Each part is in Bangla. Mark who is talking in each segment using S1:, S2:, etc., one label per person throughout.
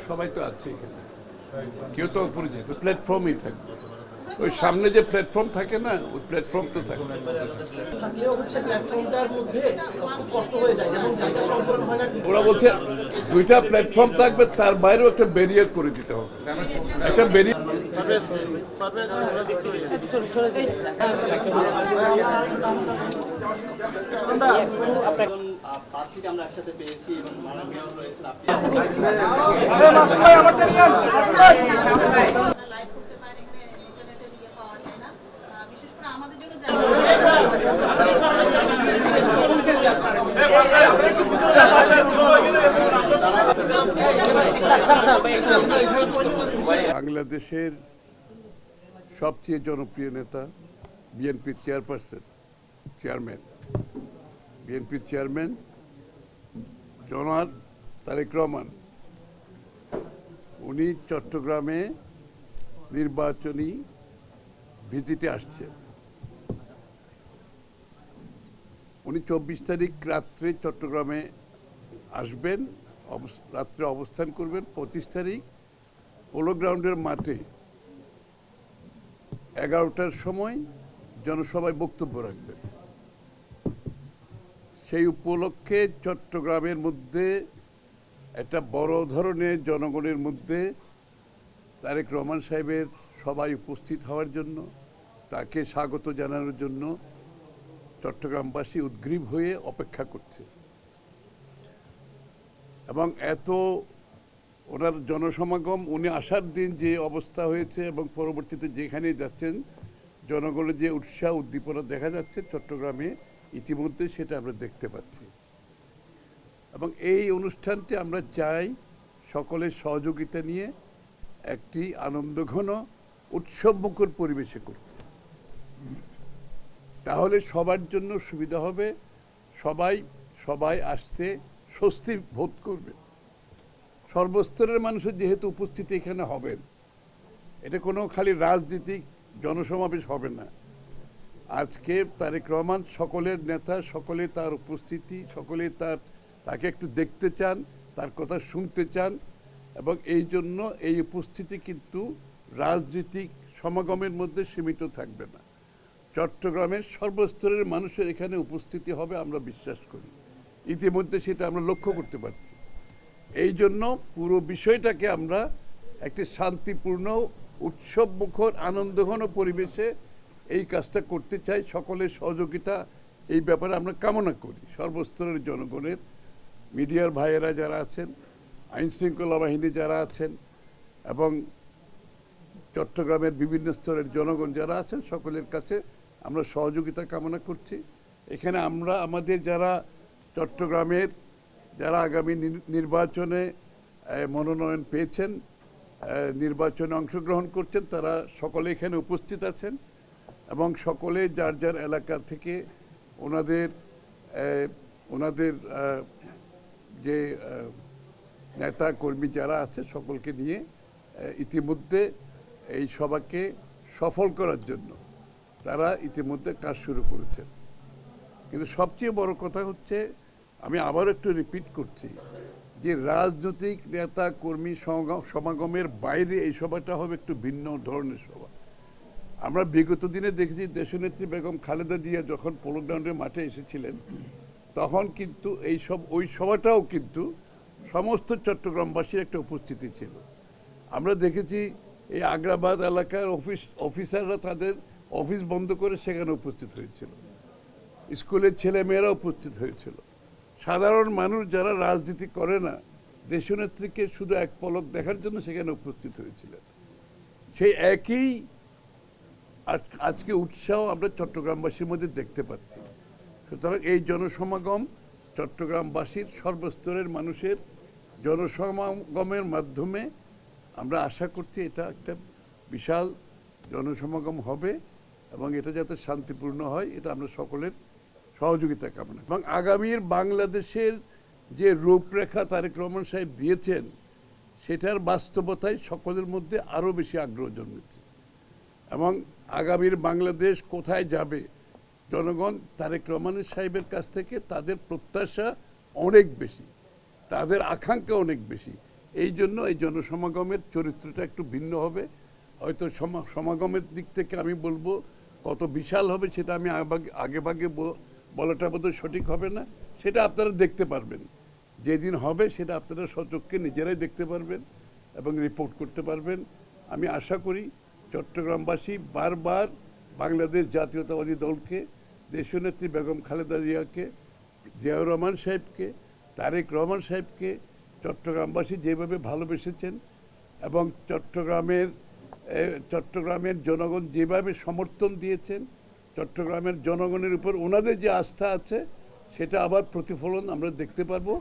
S1: সবাই তো আছে এখানে, কেউ তো পরিচিত প্ল্যাটফর্মই থাকবে। ওই সামনে যে প্ল্যাটফর্ম থাকে না, ওই প্ল্যাটফর্ম তো থাকে। ওরা বলছে দুইটা প্ল্যাটফর্ম থাকবে, তার বাইরেও একটা ব্যারিয়ার করে দিতে হবে, একটা ব্যারিয়ার।
S2: আমরা একসাথে পেয়েছি এবং মাননীয় রয়েছেন আপনি
S1: বাংলাদেশের সবচেয়ে জনপ্রিয় নেতা বিএনপির চেয়ারম্যান বিএনপির চেয়ারম্যান জনাব তারেক রহমান, উনি চট্টগ্রামে নির্বাচনী ভিজিটে আসছেন। উনি 24 তারিখ রাত্রে চট্টগ্রামে আসবেন, রাত্রে অবস্থান করবেন। 25 তারিখ পোলো গ্রাউন্ডের মাঠে 11টার সময় জনসভায় বক্তব্য রাখবেন। সেই উপলক্ষে চট্টগ্রামের মধ্যে একটা বড় ধরনের জনগণের মধ্যে তারেক রহমান সাহেবের সবাই উপস্থিত হওয়ার জন্য, তাকে স্বাগত জানানোর জন্য চট্টগ্রামবাসী উদ্গ্রীব হয়ে অপেক্ষা করছে। এবং এত ওনার জনসমাগম, উনি আসার দিন যে অবস্থা হয়েছে এবং পরবর্তীতে যেখানে যাচ্ছেন জনগণের যে উৎসাহ উদ্দীপনা দেখা যাচ্ছে চট্টগ্রামে ইতিমধ্যে, সেটা আমরা দেখতে পাচ্ছি। এবং এই অনুষ্ঠানটি আমরা চাই সকলের সহযোগিতা নিয়ে একটি আনন্দঘন উৎসবমুখর পরিবেশে করতে। তাহলে সবার জন্য সুবিধা হবে, সবাই আসতে স্বস্তি বোধ করবে। সর্বস্তরের মানুষের যেহেতু উপস্থিতি এখানে হবেন, এটা কোনো খালি রাজনীতিক জনসমাবেশ হবে না। আজকে তারেক রহমান সকলের নেতা, সকলে তার উপস্থিতি, সকলে তাকে একটু দেখতে চান, তার কথা শুনতে চান। এবং এই জন্য এই উপস্থিতি কিন্তু রাজনৈতিক সমাগমের মধ্যে সীমিত থাকবে না। চট্টগ্রামের সর্বস্তরের মানুষের এখানে উপস্থিতি হবে, আমরা বিশ্বাস করি। ইতিমধ্যে সেটা আমরা লক্ষ্য করতে পারছি। এই জন্য পুরো বিষয়টাকে আমরা একটি শান্তিপূর্ণ উৎসবমুখর আনন্দঘন পরিবেশে এই কাজটা করতে চাই। সকলের সহযোগিতা এই ব্যাপারে আমরা কামনা করি। সর্বস্তরের জনগণের, মিডিয়ার ভাইয়েরা যারা আছেন, আইনশৃঙ্খলা বাহিনী যারা আছেন এবং চট্টগ্রামের বিভিন্ন স্তরের জনগণ যারা আছেন, সকলের কাছে আমরা সহযোগিতা কামনা করছি। এখানে আমরা আমাদের যারা চট্টগ্রামের যারা আগামী নির্বাচনে মনোনয়ন পেয়েছেন, নির্বাচনে অংশগ্রহণ করছেন, তারা সকলে এখানে উপস্থিত আছেন এবং সকলে যার যার এলাকা থেকে ওনাদের যে নেতা কর্মী যারা আছে সকলকে নিয়ে ইতিমধ্যে এই সভাকে সফল করার জন্য তারা ইতিমধ্যে কাজ শুরু করেছেন। কিন্তু সবচেয়ে বড় কথা হচ্ছে, আমি আবার একটু রিপিট করছি, যে রাজনৈতিক নেতা কর্মী সমাগমের বাইরে এই সভাটা হবে একটু ভিন্ন ধরনের সভা। আমরা বিগত দিনে দেখেছি দেশনেত্রী বেগম খালেদা জিয়া যখন পোলো গ্রাউন্ডের মাঠে এসেছিলেন, তখন কিন্তু ওই সভাটাও কিন্তু সমস্ত চট্টগ্রামবাসীর একটা উপস্থিতি ছিল। আমরা দেখেছি এই আগ্রাবাদ এলাকার অফিসাররা তাদের অফিস বন্ধ করে সেখানে উপস্থিত হয়েছিল, স্কুলের ছেলেমেয়েরা উপস্থিত হয়েছিল। সাধারণ মানুষ যারা রাজনীতি করে না, দেশনেত্রীকে শুধু এক পলক দেখার জন্য সেখানে উপস্থিত হয়েছিলেন। সেই একই আজকে উৎসাহ আমরা চট্টগ্রামবাসীর মধ্যে দেখতে পাচ্ছি। সুতরাং এই জনসমাগম চট্টগ্রামবাসীর সর্বস্তরের মানুষের জনসমাগমের মাধ্যমে আমরা আশা করছি এটা একটা বিশাল জনসমাগম হবে এবং এটা যাতে শান্তিপূর্ণ হয়, এটা আমরা সকলের সহযোগিতা কামনা। এবং আগামীর বাংলাদেশের যে রূপরেখা তারেক রহমান সাহেব দিয়েছেন, সেটার বাস্তবতায় সকলের মধ্যে আরও বেশি আগ্রহ জন্মেছে। এবং আগামীর বাংলাদেশ কোথায় যাবে, জনগণ তারেক রহমান সাহেবের কাছ থেকে তাদের প্রত্যাশা অনেক বেশি, তাদের আকাঙ্ক্ষা অনেক বেশি। এই জন্য এই জনসমাগমের চরিত্রটা একটু ভিন্ন হবে। হয়তো সমাগমের দিক থেকে আমি বলবো কত বিশাল হবে সেটা আমি আগেভাগে বলাটা বোধহয় সঠিক হবে না। সেটা আপনারা দেখতে পারবেন, যেদিন হবে সেটা আপনারা সচক্ষে নিজেরাই দেখতে পারবেন এবং রিপোর্ট করতে পারবেন। আমি আশা করি চট্টগ্রামবাসী বারবার বাংলাদেশ জাতীয়তাবাদী দলকে, দেশনেত্রী বেগম খালেদা জিয়াকে, জিয়াউর রহমান সাহেবকে, তারেক রহমান সাহেবকে চট্টগ্রামবাসী যেভাবে ভালোবেসেছেন এবং চট্টগ্রামের জনগণ যেভাবে সমর্থন দিয়েছেন, চট্টগ্রামের জনগণের উপর ওনাদের যে আস্থা আছে সেটা আবার প্রতিফলন আমরা দেখতে পারবো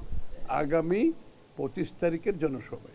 S1: আগামী 25 তারিখের জনসভায়।